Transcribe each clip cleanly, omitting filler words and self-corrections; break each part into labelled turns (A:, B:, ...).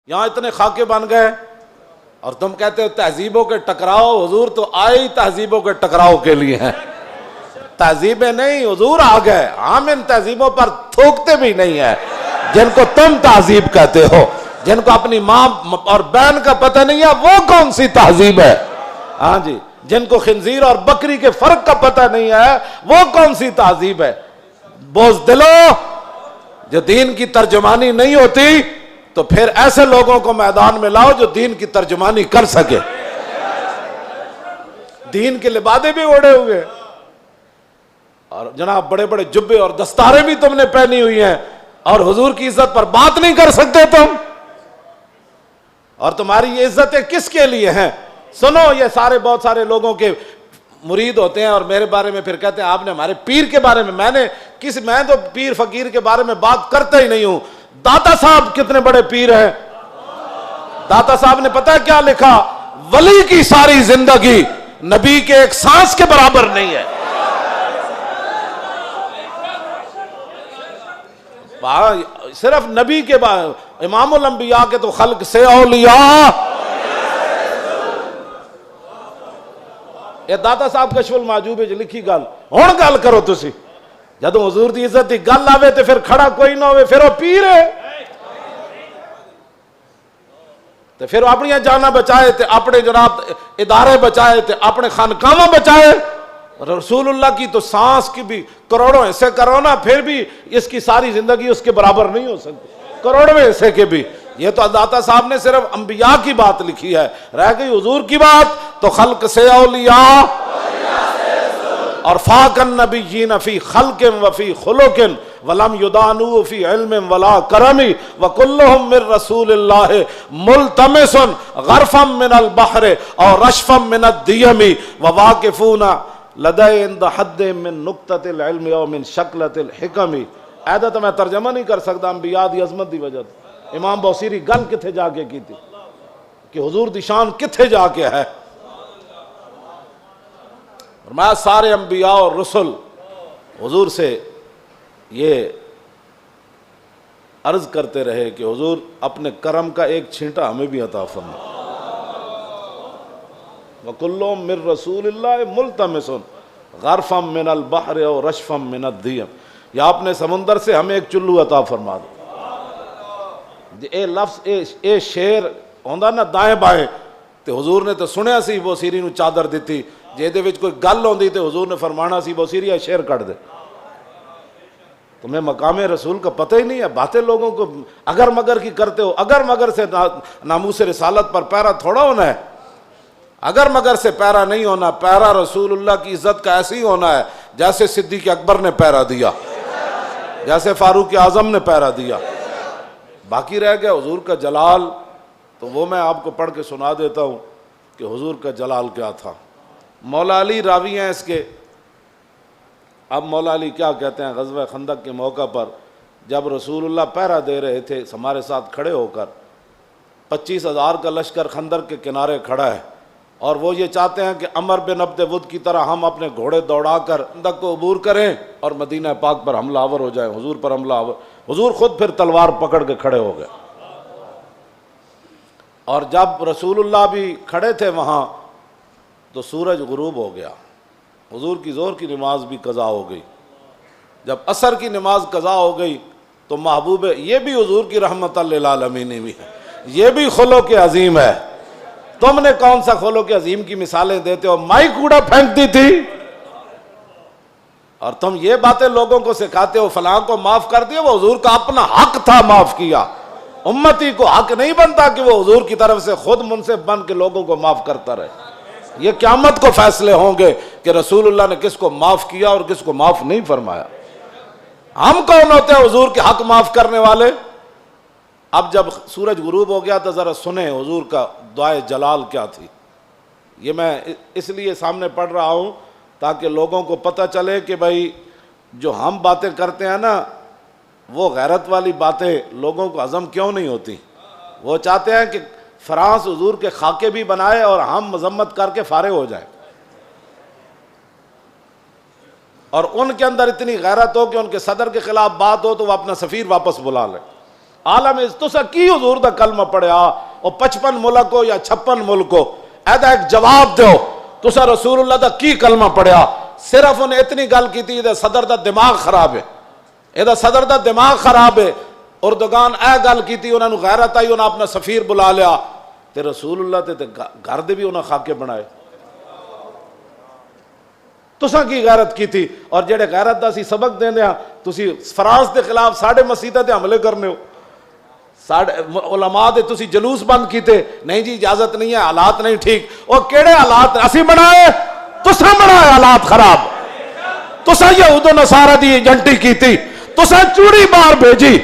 A: یہاں اتنے خاکے بن گئے اور تم کہتے ہو تہذیبوں کے ٹکراؤ. حضور تو آئے ہی تہذیبوں کے ٹکراؤ کے لیے ہیں. تہذیبیں نہیں، حضور آ گئے. ہم ان تہذیبوں پر تھوکتے بھی نہیں ہیں جن کو تم تہذیب کہتے ہو. جن کو اپنی ماں اور بہن کا پتہ نہیں ہے وہ کون سی تہذیب ہے؟ ہاں جی. جن کو خنزیر اور بکری کے فرق کا پتہ نہیں ہے وہ کون سی تہذیب ہے؟ بزدلو، جو دین کی ترجمانی نہیں ہوتی تو پھر ایسے لوگوں کو میدان میں لاؤ جو دین کی ترجمانی کر سکے. دین کے لبادے بھی اوڑے ہوئے اور جناب بڑے بڑے جبے اور دستاریں بھی تم نے پہنی ہوئی ہیں اور حضور کی عزت پر بات نہیں کر سکتے تم. اور تمہاری یہ عزتیں کس کے لیے ہیں؟ سنو، یہ سارے بہت سارے لوگوں کے مرید ہوتے ہیں اور میرے بارے میں پھر کہتے ہیں آپ نے ہمارے پیر کے بارے میں. میں تو پیر فقیر کے بارے میں بات کرتا ہی نہیں ہوں. داتا صاحب کتنے بڑے پیر ہیں. داتا صاحب نے پتہ کیا لکھا؟ ولی کی ساری زندگی نبی کے ایک سانس کے برابر نہیں ہے. صرف نبی کے بعد امام الانبیاء کے تو خلق سے اولیاء. یہ داتا صاحب کشف المعجوب لکھی گل ہن گل کرو تسی. جدوں حضور دی عزت دی گل آوے تے پھر کھڑا کوئی نہ ہوئے پھر وہ پیر ہے. تے پھر اپنی جاناں بچائے تے اپنے جناب ادارے بچائے تے اپنے خانقاہاں بچائے. رسول اللہ کی تو سانس کی بھی کروڑوں حصے کرو نا پھر بھی اس کی ساری زندگی اس کے برابر نہیں ہو سکتی. کروڑویں حصے کے بھی. یہ تو داتا صاحب نے صرف انبیاء کی بات لکھی ہے. رہ گئی حضور کی بات تو خلق سے اولیاء اور فاق النبیین فی خلق وفی خلق ولم یدانو فی علم ولا کرم وکلہم من رسول اللہ ملتمس غرفا من البحر اور رشفا من الدیم وواقفون لدے عند حد من نقطۃ العلم او من شکلۃ الحکم. ایدہ تو میں ترجمہ نہیں کر سکتا انبیاء دی عظمت دی وجہ. امام بوسیری گل کتھے جا کے کی تھی کہ حضور دی شان کتھے جا کے ہے. فرمایا سارے انبیاء اور رسل حضور سے یہ عرض کرتے رہے کہ حضور اپنے کرم کا ایک چھینٹا ہمیں بھی عطا فرما. وَكُلُّهُم مِّن رَّسُولِ اللَّهِ مُلْتَمِسٌ غَرْفًا مِّنَ الْبَحْرِ أَوْ رَشْفًا مِّنَ الدِّيَمِ. یا اپنے سمندر سے ہمیں ایک چلو عطا فرما دو. اے لفظ اے شیر ہوندا نا دائیں بائیں تے حضور نے تو سنیا سی بوسیری نو چادر دیتی. جے دے وچ کوئی گل ہوندی تے حضور نے فرمانا سی بوسیری اے شیر کٹ دے. تمہیں مقام رسول کا پتہ ہی نہیں ہے. باتیں لوگوں کو اگر مگر کی کرتے ہو. اگر مگر سے ناموس رسالت پر پیرا تھوڑا ہونا ہے. اگر مگر سے پیرا نہیں ہونا. پیرا رسول اللہ کی عزت کا ایسے ہی ہونا ہے جیسے صدیق اکبر نے پیرا دیا, جیسے فاروق اعظم نے پیرا دیا. باقی رہ گیا حضور کا جلال, تو وہ میں آپ کو پڑھ کے سنا دیتا ہوں کہ حضور کا جلال کیا تھا. مولا علی راوی ہیں اس کے. اب مولا علی کیا کہتے ہیں, غزوہ خندق کے موقع پر جب رسول اللہ پہرا دے رہے تھے ہمارے ساتھ کھڑے ہو کر, 25,000 کا لشکر خندق کے کنارے کھڑا ہے اور وہ یہ چاہتے ہیں کہ عمر بن عبد ود کی طرح ہم اپنے گھوڑے دوڑا کر خندق کو عبور کریں اور مدینہ پاک پر حملہ آور ہو جائیں, حضور پر حملہ آور. حضور خود پھر تلوار پکڑ کے کھڑے ہو گئے. اور جب رسول اللہ بھی کھڑے تھے وہاں تو سورج غروب ہو گیا. حضور کی ظہر کی نماز بھی قضا ہو گئی. جب عصر کی نماز قضا ہو گئی تو محبوب, یہ بھی حضور کی رحمت للعالمین بھی ہے, یہ بھی خلق عظیم ہے. تم نے کون سا خلق عظیم کی مثالیں دیتے ہو؟ مائی کوڑا پھینکتی تھی اور تم یہ باتیں لوگوں کو سکھاتے ہو فلاں کو معاف کر دیا. وہ حضور کا اپنا حق تھا معاف کیا. امتی کو حق نہیں بنتا کہ وہ حضور کی طرف سے خود منصف بن کے لوگوں کو معاف کرتا رہے. یہ قیامت کو فیصلے ہوں گے کہ رسول اللہ نے کس کو معاف کیا اور کس کو معاف نہیں فرمایا. ہم کون ہوتے ہیں حضور کے حق معاف کرنے والے؟ اب جب سورج غروب ہو گیا تو ذرا سنیں حضور کا دعائے جلال کیا تھی. یہ میں اس لیے سامنے پڑھ رہا ہوں تاکہ لوگوں کو پتہ چلے کہ بھائی جو ہم باتیں کرتے ہیں نا وہ غیرت والی باتیں لوگوں کو ہضم کیوں نہیں ہوتی. وہ چاہتے ہیں کہ فرانس حضور کے خاکے بھی بنائے اور ہم مذمت کر کے فارغ ہو جائیں, اور ان کے اندر اتنی غیرت ہو کہ ان کے صدر کے خلاف بات ہو تو وہ اپنا سفیر واپس بلا لیں. عالم تسا کی حضور دا کلمہ پڑھیا او 55 ملک ہو یا 56 ملک ہو ایدا ایک جواب دیو تسا رسول اللہ دا کی کلمہ پڑھیا صرف انہیں اتنی گل کی تھی صدر دا دماغ خراب ہے ایدا صدر دا دماغ خراب ہے اردگان اے گل کی تھی انہوں نے غیرت آئی انہوں نے اپنا سفیر بلا لیا تے رسول اللہ تے گھر دے بھی انہوں نے خاکے بنائے تساں کی غیرت کی تھی اور جڑے غیرت دا سی سبق دین دیا تسی فرانس دے خلاف ساڑھے مسیطہ تے حملے کرنے ہو علماء دے تسی جلوس بند کیتے نہیں جی اجازت نہیں ہے حالات نہیں ٹھیک اور کیڑے حالات اسی بنائے تساں بنائے حالات خراب تساں یہود و نصارہ دی ایجنٹی کی تھی تساں چوڑی بار بھیجی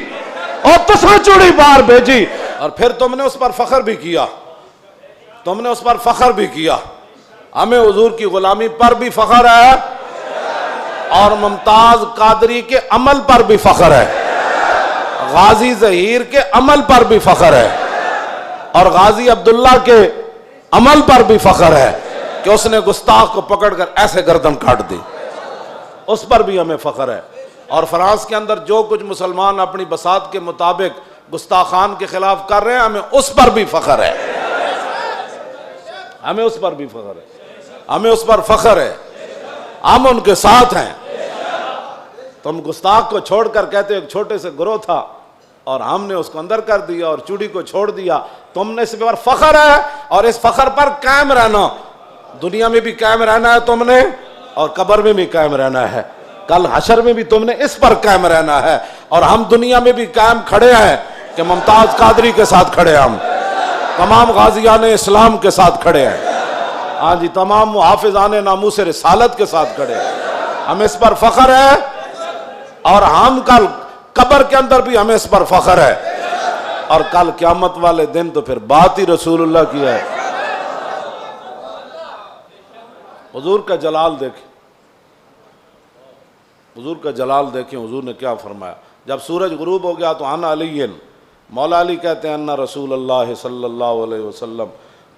A: اور تساں چوڑی بار بھیجی اور پھر تم نے اس پر فخر بھی کیا تم نے اس پر فخر بھی کیا ہمیں حضور کی غلامی پر بھی فخر ہے اور ممتاز قادری کے عمل پر بھی فخر ہے غازی ظہیر کے عمل پر بھی فخر ہے اور غازی عبداللہ کے عمل پر بھی فخر ہے کہ اس نے گستاخ کو پکڑ کر ایسے گردن کاٹ دی اس پر بھی ہمیں فخر ہے اور فرانس کے اندر جو کچھ مسلمان اپنی بساط کے مطابق گستاخان کے خلاف کر رہے ہیں ہمیں اس پر بھی فخر ہے ہمیں اس پر بھی فخر ہے ہمیں اس پر فخر ہے ہم ان کے ساتھ ہیں تم گستاخ کو چھوڑ کر کہتے ایک چھوٹے سے گروہ تھا اور ہم نے اس کو اندر کر دیا اور چوڑی کو چھوڑ دیا تم نے اس پر فخر ہے اور اس فخر پر قائم رہنا دنیا میں بھی قائم رہنا ہے تم نے اور قبر میں بھی قائم رہنا ہے کل حشر میں بھی تم نے اس پر قائم رہنا ہے اور ہم دنیا میں بھی قائم کھڑے ہیں کہ ممتاز قادری کے ساتھ کھڑے ہیں ہم تمام غازیان اسلام کے ساتھ کھڑے ہیں ہاں جی تمام محافظان ناموس رسالت کے ساتھ کھڑے ہیں ہمیں اس پر فخر ہے اور ہم کل قبر کے اندر بھی ہمیں اس پر فخر ہے اور کل قیامت والے دن تو پھر بات ہی رسول اللہ کی ہے حضور کا جلال دیکھیں حضور کا جلال دیکھیں حضور نے کیا فرمایا جب سورج غروب ہو گیا تو انا علی مولا علی کہتے ہیں انا رسول اللہ صلی اللہ علیہ وسلم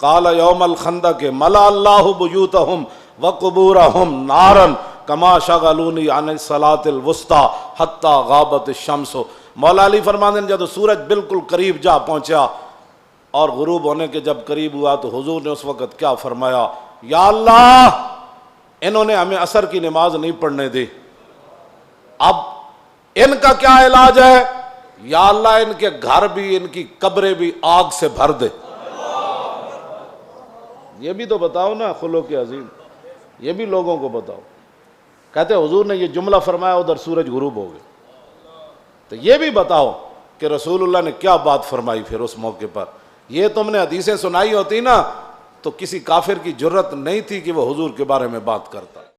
A: قال یوم الخندق ملا اللہ بیوتہم وقبورہم نارا کما شغلونی عن الصلاۃ الوسطی حتی غابت الشمس مولا علی فرماتے ہیں جب سورج بالکل قریب جا پہنچا اور غروب ہونے کے جب قریب ہوا تو حضور نے اس وقت کیا فرمایا یا اللہ انہوں نے ہمیں عصر کی نماز نہیں پڑھنے دی اب ان کا کیا علاج ہے یا اللہ ان کے گھر بھی ان کی قبریں بھی آگ سے بھر دے یہ بھی تو بتاؤ نا خلق عظیم یہ بھی لوگوں کو بتاؤ کہتے حضور نے یہ جملہ فرمایا ادھر سورج غروب ہو گئے تو یہ بھی بتاؤ کہ رسول اللہ نے کیا بات فرمائی پھر اس موقع پر یہ تم نے حدیثیں سنائی ہوتی نا تو کسی کافر کی جرت نہیں تھی کہ وہ حضور کے بارے میں بات کرتا